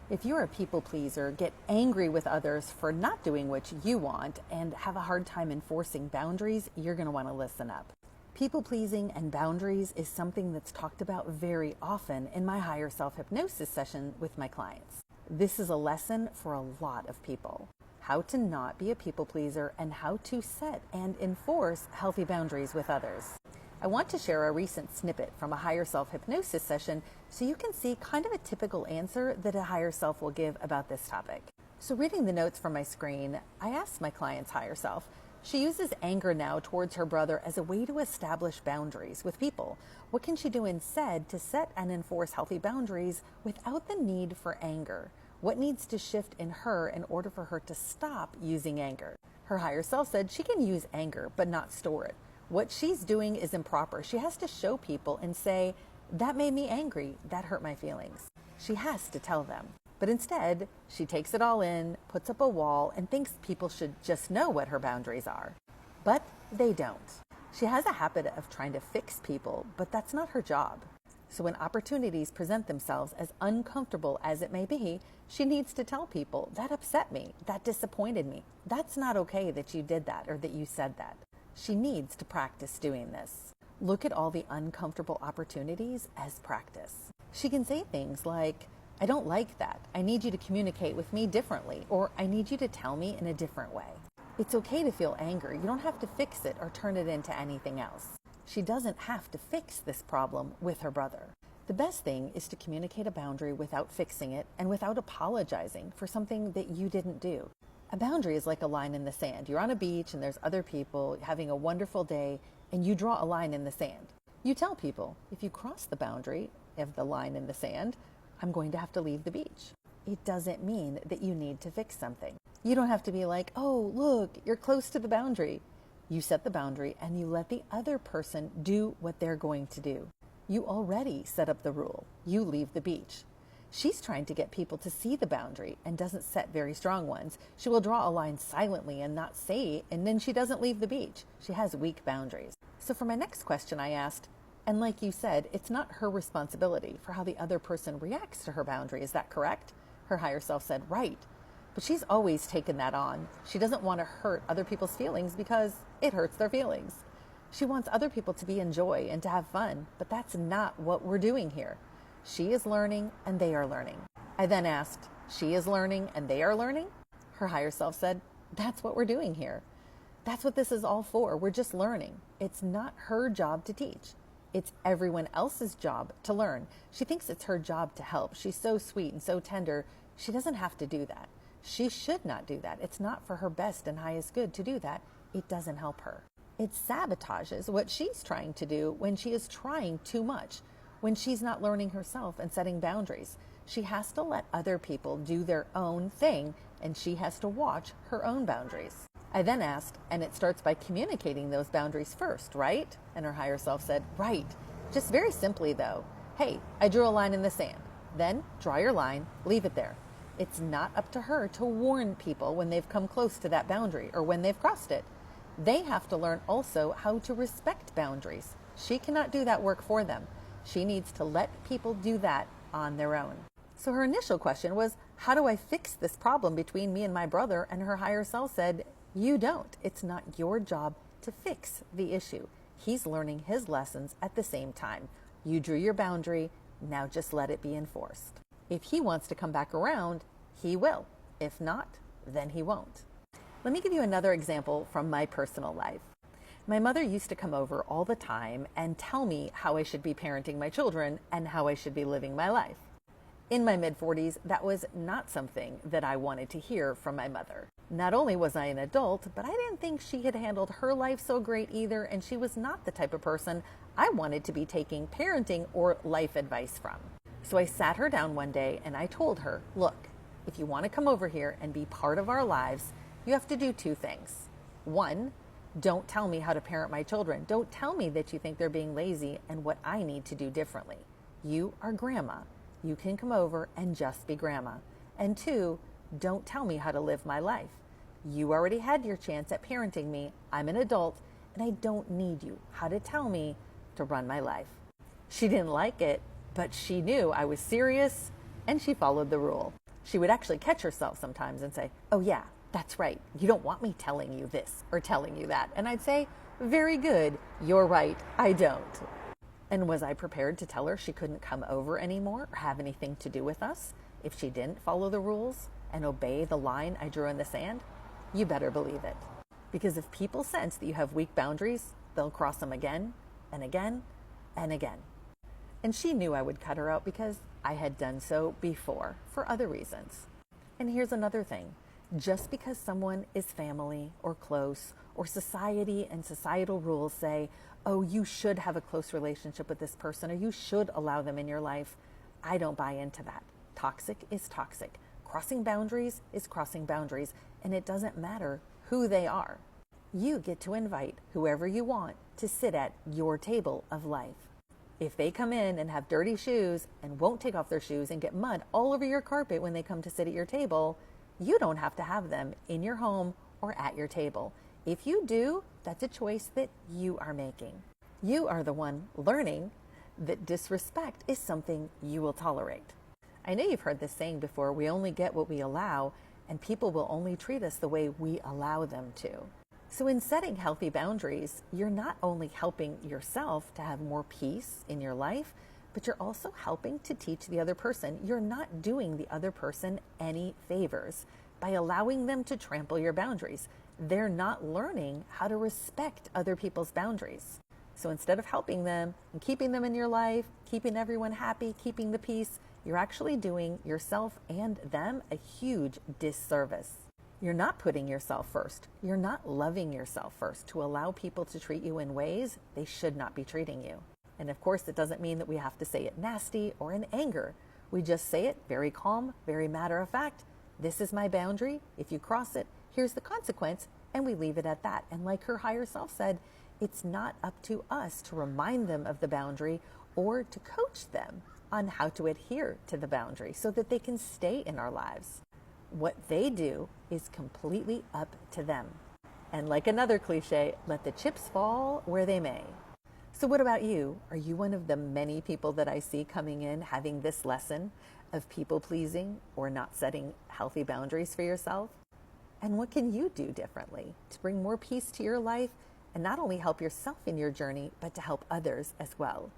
If you're a people pleaser, get angry with others for not doing what you want, and have a hard time enforcing boundaries, you're going to want to listen up. People pleasing and boundaries is something that's talked about very often in my higher self hypnosis session with my clients. This is a lesson for a lot of people. How to not be a people pleaser and how to set and enforce healthy boundaries with others. I want to share a recent snippet from a higher self hypnosis session so you can see kind of a typical answer that a higher self will give about this topic. So reading the notes from my screen, I asked my client's higher self. She uses anger now towards her brother as a way to establish boundaries with people. What can she do instead to set and enforce healthy boundaries without the need for anger? What needs to shift in her in order for her to stop using anger? Her higher self said she can use anger but not store it. What she's doing is improper. She has to show people and say, that made me angry, that hurt my feelings. She has to tell them. But instead, she takes it all in, puts up a wall, and thinks people should just know what her boundaries are. But they don't. She has a habit of trying to fix people, but that's not her job. So when opportunities present themselves, as uncomfortable as it may be, she needs to tell people, that upset me, that disappointed me. That's not okay that you did that or that you said that. She needs to practice doing this. Look at all the uncomfortable opportunities as practice. She can say things like, I don't like that. I need you to communicate with me differently, or I need you to tell me in a different way. It's okay to feel anger. You don't have to fix it or turn it into anything else. She doesn't have to fix this problem with her brother. The best thing is to communicate a boundary without fixing it and without apologizing for something that you didn't do. A boundary is like a line in the sand. You're on a beach and there's other people having a wonderful day and you draw a line in the sand. You tell people, if you cross the boundary of the line in the sand, I'm going to have to leave the beach. It doesn't mean that you need to fix something. You don't have to be like, oh, look, you're close to the boundary. You set the boundary and you let the other person do what they're going to do. You already set up the rule. You leave the beach. She's trying to get people to see the boundary and doesn't set very strong ones. She will draw a line silently and not say, and then she doesn't leave the beach. She has weak boundaries. So for my next question, I asked, and like you said, it's not her responsibility for how the other person reacts to her boundary. Is that correct? Her higher self said, right. But she's always taken that on. She doesn't want to hurt other people's feelings because it hurts their feelings. She wants other people to be in joy and to have fun, but that's not what we're doing here. She is learning and they are learning. I then asked, she is learning and they are learning? Her higher self said, that's what we're doing here. That's what this is all for. We're just learning. It's not her job to teach. It's everyone else's job to learn. She thinks it's her job to help. She's so sweet and so tender. She doesn't have to do that. She should not do that. It's not for her best and highest good to do that. It doesn't help her. It sabotages what she's trying to do when she is trying too much. When she's not learning herself and setting boundaries. She has to let other people do their own thing, and she has to watch her own boundaries. I then asked, and it starts by communicating those boundaries first, right? And her higher self said, right. Just very simply though, hey, I drew a line in the sand. Then draw your line, leave it there. It's not up to her to warn people when they've come close to that boundary or when they've crossed it. They have to learn also how to respect boundaries. She cannot do that work for them. She needs to let people do that on their own. So her initial question was, how do I fix this problem between me and my brother? And her higher self said, you don't. It's not your job to fix the issue. He's learning his lessons at the same time. You drew your boundary. Now just let it be enforced. If he wants to come back around, he will. If not, then he won't. Let me give you another example from my personal life. My mother used to come over all the time and tell me how I should be parenting my children and how I should be living my life. In my mid-40s, that was not something that I wanted to hear from my mother. Not only was I an adult, but I didn't think she had handled her life so great either, and she was not the type of person I wanted to be taking parenting or life advice from. So I sat her down one day and I told her, look, if you want to come over here and be part of our lives, you have to do two things. One, don't tell me how to parent my children. Don't tell me that you think they're being lazy and what I need to do differently. You are grandma. You can come over and just be grandma. And two, don't tell me how to live my life. You already had your chance at parenting me. I'm an adult and I don't need you how to tell me to run my life. She didn't like it, but she knew I was serious and she followed the rule. She would actually catch herself sometimes and say, "Oh yeah, that's right. You don't want me telling you this or telling you that." And I'd say, "Very good. You're right. I don't." And was I prepared to tell her she couldn't come over anymore or have anything to do with us if she didn't follow the rules and obey the line I drew in the sand? You better believe it. Because if people sense that you have weak boundaries, they'll cross them again and again and again. And she knew I would cut her out because I had done so before for other reasons. And here's another thing. Just because someone is family or close, or society and societal rules say, "Oh, you should have a close relationship with this person, or you should allow them in your life," I don't buy into that. Toxic is toxic. Crossing boundaries is crossing boundaries, and it doesn't matter who they are. You get to invite whoever you want to sit at your table of life. If they come in and have dirty shoes and won't take off their shoes and get mud all over your carpet when they come to sit at your table, you don't have to have them in your home or at your table. If you do, that's a choice that you are making. You are the one learning that disrespect is something you will tolerate. I know you've heard this saying before, we only get what we allow, and people will only treat us the way we allow them to. So in setting healthy boundaries, you're not only helping yourself to have more peace in your life, but you're also helping to teach the other person. You're not doing the other person any favors by allowing them to trample your boundaries. They're not learning how to respect other people's boundaries. So instead of helping them and keeping them in your life, keeping everyone happy, keeping the peace, you're actually doing yourself and them a huge disservice. You're not putting yourself first. You're not loving yourself first to allow people to treat you in ways they should not be treating you. And of course, it doesn't mean that we have to say it nasty or in anger. We just say it very calm, very matter of fact. This is my boundary. If you cross it, here's the consequence. And we leave it at that. And like her higher self said, it's not up to us to remind them of the boundary or to coach them on how to adhere to the boundary so that they can stay in our lives. What they do is completely up to them. And like another cliche, let the chips fall where they may. So what about you? Are you one of the many people that I see coming in having this lesson of people pleasing or not setting healthy boundaries for yourself? And what can you do differently to bring more peace to your life and not only help yourself in your journey, but to help others as well?